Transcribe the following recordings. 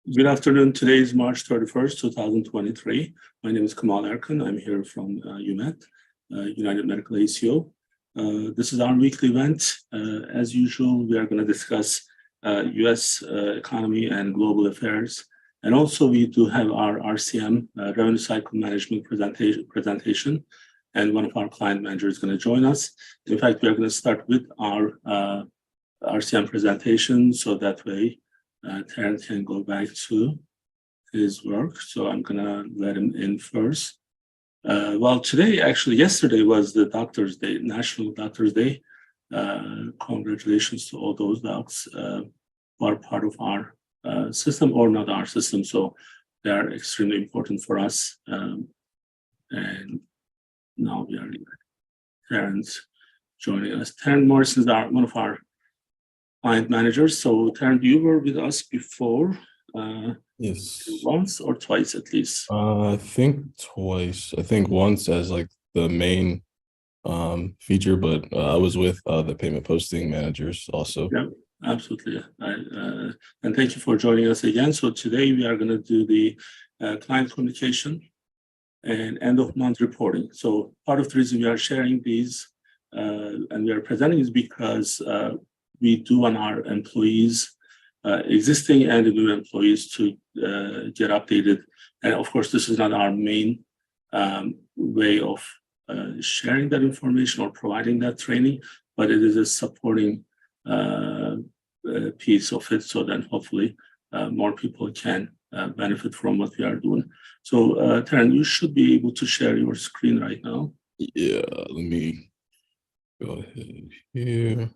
Good afternoon. Today is March 31st, 2023. My name is Kemal Erkan. I'm here from UMET, United Medical ACO. This is our weekly event. As usual, we are going to discuss US economy and global affairs. And also we do have our RCM, Revenue Cycle Management presentation, and one of our client managers is going to join us. In fact, we are going to start with our RCM presentation, so that way Terrence can go back to his work. So I'm gonna let him in first. Well, today, actually, yesterday was the Doctors' Day, National Doctors' Day. Congratulations to all those docs who are part of our system or not our system. So they are extremely important for us. And now we are Terrence joining us. Terrence Morrison is one of our client managers. So, Terrence, you were with us before? Yes. Once or twice at least? I think twice. I think once as like the main feature, but I was with the payment posting managers also. Yeah, absolutely. And thank you for joining us again. So today we are going to do the client communication and end of month reporting. So part of the reason we are sharing these and we are presenting is because we do want our employees, existing and new employees, to get updated. And of course, this is not our main way of sharing that information or providing that training, but it is a supporting piece of it, so that hopefully more people can benefit from what we are doing. So, Terrence, you should be able to share your screen right now. Yeah, let me go ahead here.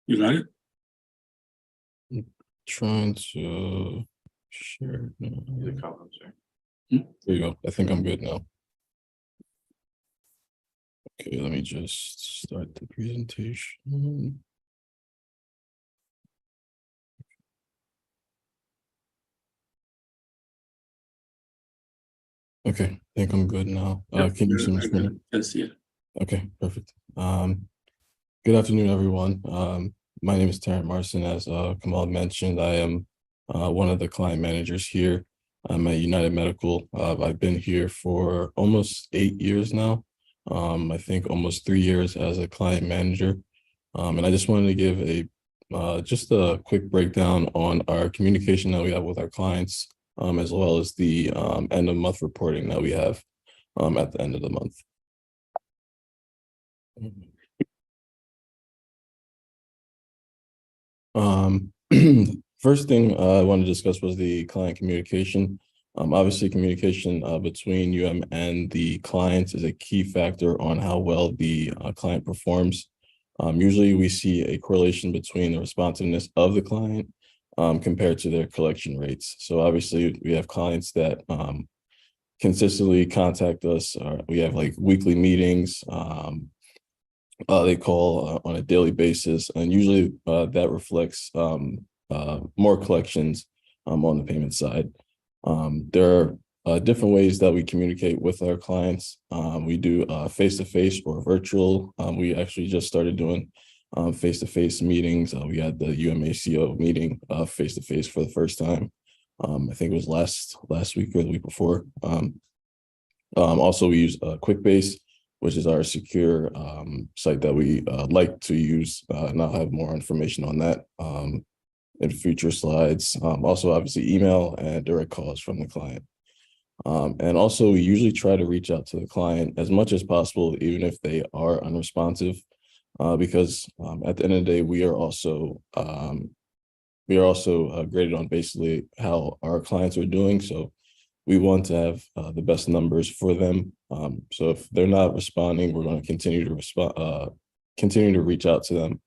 You got it? I'm trying to share now. There you go. I think I'm good now. Okay, let me just start the presentation. Okay, I think I'm good now. Can you see my screen? I can see it. Okay, perfect. Good afternoon, everyone. My name is Terrence Morrison. As Kemal mentioned, I am one of the client managers here. I'm at United Medical. I've been here for almost 8 years now. I think almost 3 years as a client manager. And I just wanted to give just a quick breakdown on our communication that we have with our clients, as well as the end of month reporting that we have at the end of the month. First thing I want to discuss was the client communication. Obviously, communication between UM and the clients is a key factor on how well the client performs. Usually, we see a correlation between the responsiveness of the client compared to their collection rates. So obviously, we have clients that consistently contact us. We have like weekly meetings. They call on a daily basis, and usually that reflects more collections on the payment side. There are different ways that we communicate with our clients. We do face-to-face or virtual. We actually just started doing face-to-face meetings. We had the UMACO meeting face-to-face for the first time. I think it was last week or the week before. Also, we use QuickBase, which is our secure site that we like to use, and I'll have more information on that in future slides. Also, obviously, email and direct calls from the client. And also, we usually try to reach out to the client as much as possible, even if they are unresponsive, because at the end of the day, we are also graded on basically how our clients are doing. So we want to have the best numbers for them. So if they're not responding, we're going to continue to reach out to them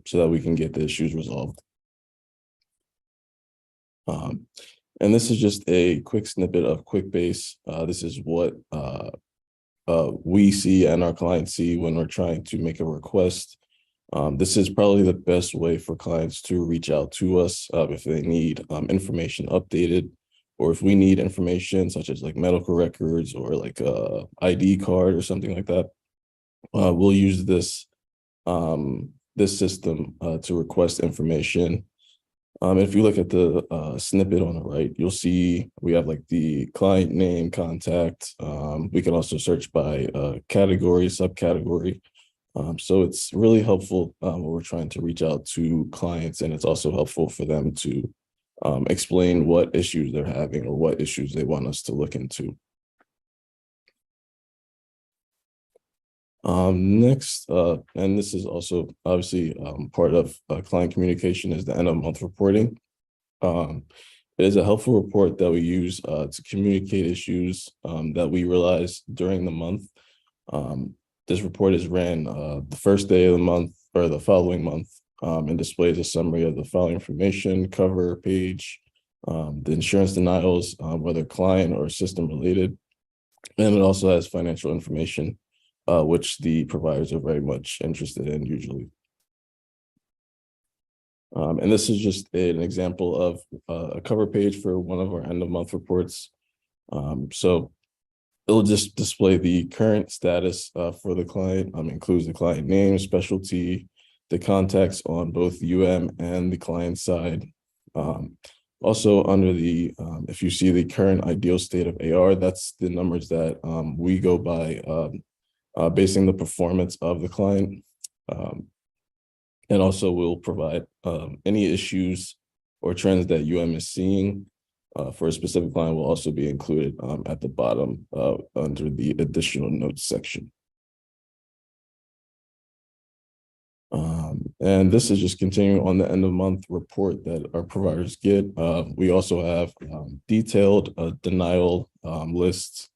so that we can get the issues resolved. And this is just a quick snippet of QuickBase. This is what we see and our clients see when we're trying to make a request. This is probably the best way for clients to reach out to us if they need information updated, or if we need information such as like medical records or like a ID card or something like that. We'll use this system to request information. If you look at the snippet on the right, you'll see we have like the client name, contact. We can also search by category, subcategory. So it's really helpful when we're trying to reach out to clients, and it's also helpful for them to explain what issues they're having or what issues they want us to look into. Next, and this is also obviously part of client communication, is the end of month reporting. It is a helpful report that we use to communicate issues that we realize during the month. This report is ran the first day of the month or the following month, and displays a summary of the following information: cover page, the insurance denials, whether client or system related, and it also has financial information, which the providers are very much interested in usually. And this is just an example of a cover page for one of our end of month reports. So it'll just display the current status for the client, includes the client name, specialty, the contacts on both UM and the client side. Also under the, if you see the current ideal state of AR, that's the numbers that we go by basing the performance of the client. And also we'll provide any issues or trends that UM is seeing for a specific client will also be included at the bottom under the additional notes section. And this is just continuing on the end of month report that our providers get. We also have detailed denial lists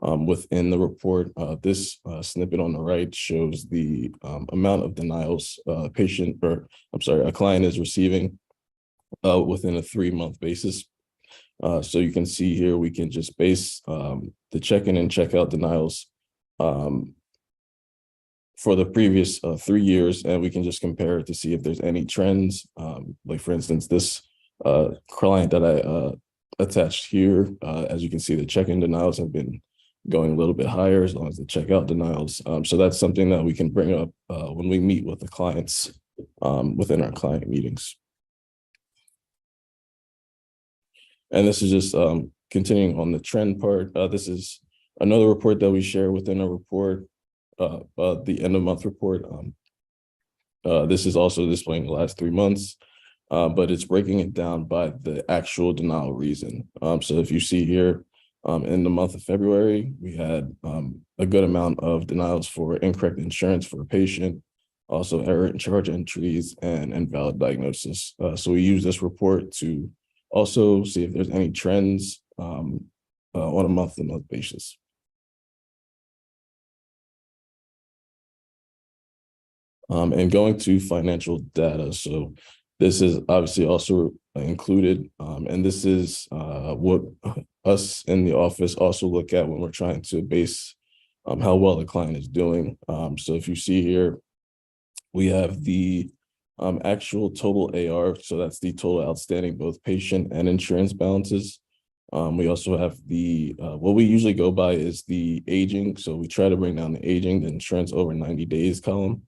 within the report. This snippet on the right shows the amount of denials a client is receiving within a 3-month basis. So you can see here, we can just base the check-in and check-out denials for the previous 3 years, and we can just compare it to see if there's any trends. Like for instance, this client that I attached here, as you can see, the check-in denials have been going a little bit higher as long as the checkout denials. So that's something that we can bring up when we meet with the clients within our client meetings. And this is just continuing on the trend part. This is another report that we share within a report, the end of month report. This is also displaying the last 3 months, but it's breaking it down by the actual denial reason. So if you see here, in the month of February, we had a good amount of denials for incorrect insurance for a patient, also error in charge entries and invalid diagnosis. So we use this report to also see if there's any trends on a month-to-month basis. And going to financial data. So this is obviously also included, and this is what us in the office also look at when we're trying to base how well the client is doing. So if you see here, we have the actual total AR, so that's the total outstanding both patient and insurance balances. We also have the, what we usually go by is the aging. So we try to bring down the aging, the insurance over 90 days column.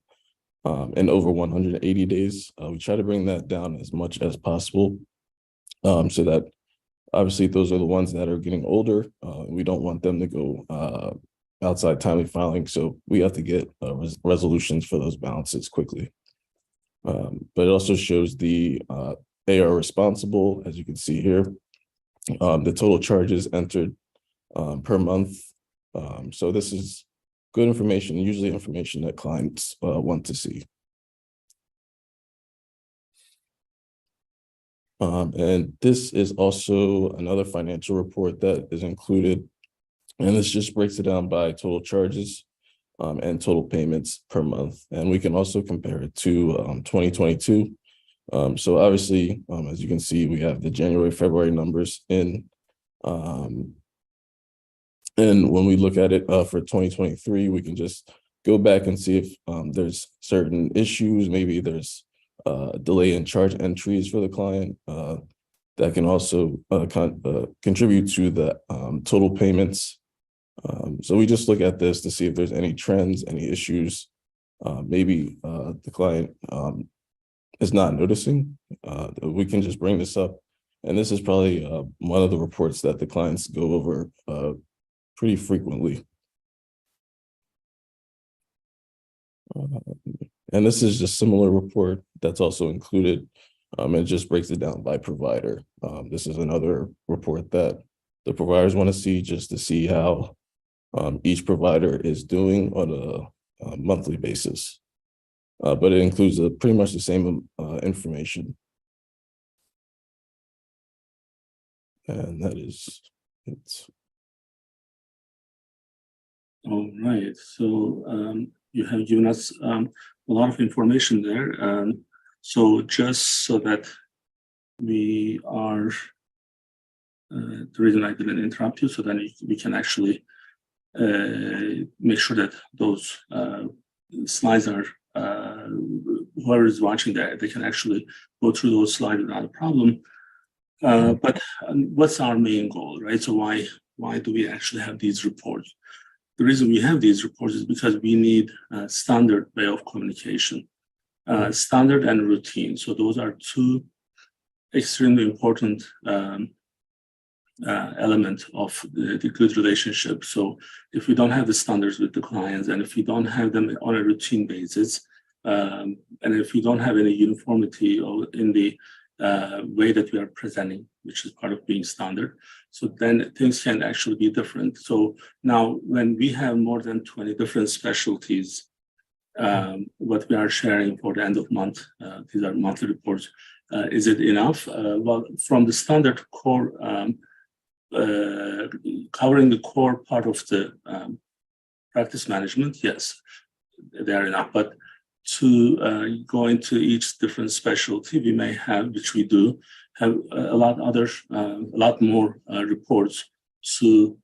And over 180 days, we try to bring that down as much as possible, so that obviously those are the ones that are getting older. We don't want them to go outside timely filing, so we have to get resolutions for those balances quickly. But it also shows the AR responsible, as you can see here, the total charges entered per month. So this is good information, usually information that clients want to see. And this is also another financial report that is included. And this just breaks it down by total charges and total payments per month. And we can also compare it to 2022. So obviously, as you can see, we have the January, February numbers in And when we look at it for 2023, we can just go back and see if there's certain issues. Maybe there's delay in charge entries for the client that can also contribute to the total payments. So we just look at this to see if there's any trends, any issues. Maybe the client is not noticing. We can just bring this up. And this is probably one of the reports that the clients go over pretty frequently. And this is just similar report that's also included. It just breaks it down by provider. This is another report that the providers want to see, just to see how each provider is doing on a monthly basis. But it includes pretty much the same information. And that is it. All right. So you have given us a lot of information there. So just so that we are, the reason I didn't interrupt you, so then we can actually make sure that those slides are, whoever is watching that, they can actually go through those slides without a problem. But what's our main goal, right? So why do we actually have these reports? The reason we have these reports is because we need a standard way of communication, standard and routine. So those are two extremely important element of the good relationship. So if we don't have the standards with the clients, and if we don't have them on a routine basis, and if we don't have any uniformity in the way that we are presenting, which is part of being standard, so then things can actually be different. So now when we have more than 20 different specialties, what we are sharing for the end of month, these are monthly reports, is it enough? Well, from the standard core, covering the core part of the practice management, yes, they are enough. But to go into each different specialty, we may have, which we do, have a lot more reports to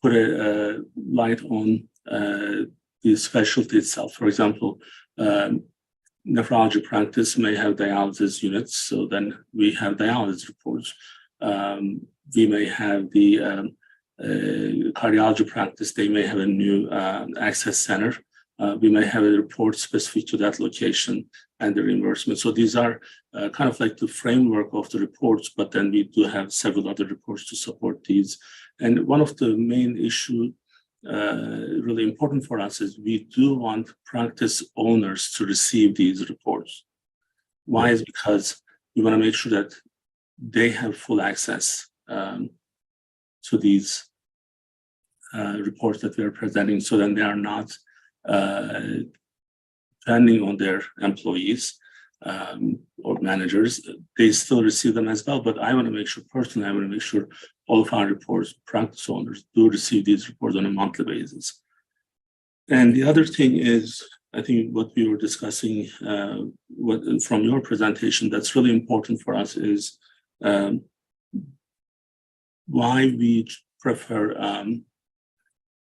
put a light on the specialty itself. For example, nephrology practice may have dialysis units, so then we have dialysis reports. We may have the cardiology practice, they may have a new access center. We may have a report specific to that location and the reimbursement. So these are kind of like the framework of the reports, but then we do have several other reports to support these. And one of the main issues really important for us is we do want practice owners to receive these reports. Why? Is because we want to make sure that they have full access to these reports that we are presenting, so then they are not depending on their employees or managers. They still receive them as well, but I want to make sure, personally, I want to make sure all of our reports, practice owners, do receive these reports on a monthly basis. And the other thing is, I think what we were discussing from your presentation that's really important for us is why we prefer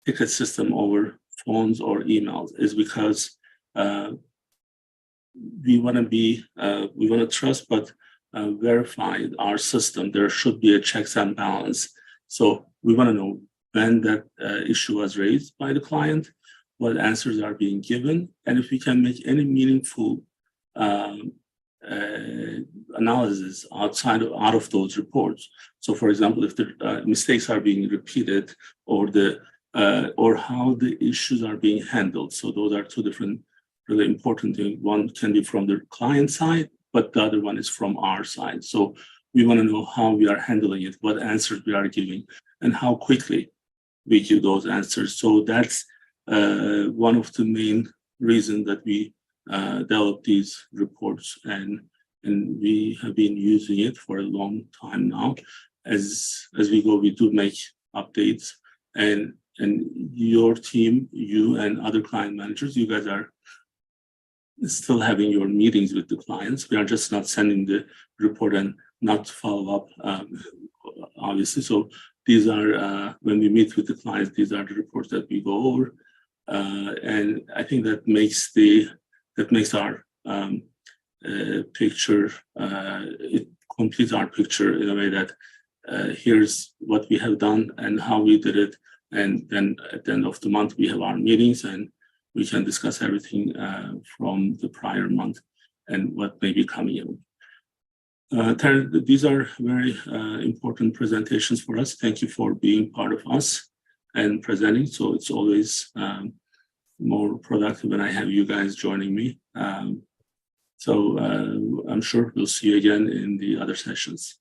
ticket system over phones or emails is because we want to trust, but verify our system. There should be a checks and balance. So we want to know when that issue was raised by the client, what answers are being given, and if we can make any meaningful analysis out of those reports. So, for example, if the mistakes are being repeated, or how the issues are being handled. So those are two different really important things. One can be from the client side, but the other one is from our side. So we want to know how we are handling it, what answers we are giving, and how quickly we give those answers. So that's one of the main reasons that we develop these reports, and we have been using it for a long time now. As we go, we do make updates, and your team, you and other client managers, you guys are still having your meetings with the clients. We are just not sending the report and not follow up, obviously. So these are, when we meet with the clients, these are the reports that we go over. And I think that makes our picture, it completes our picture in a way that here's what we have done and how we did it. And then at the end of the month, we have our meetings and we can discuss everything from the prior month and what may be coming in. These are very important presentations for us. Thank you for being part of us and presenting. So it's always more productive when I have you guys joining me. So I'm sure we'll see you again in the other sessions.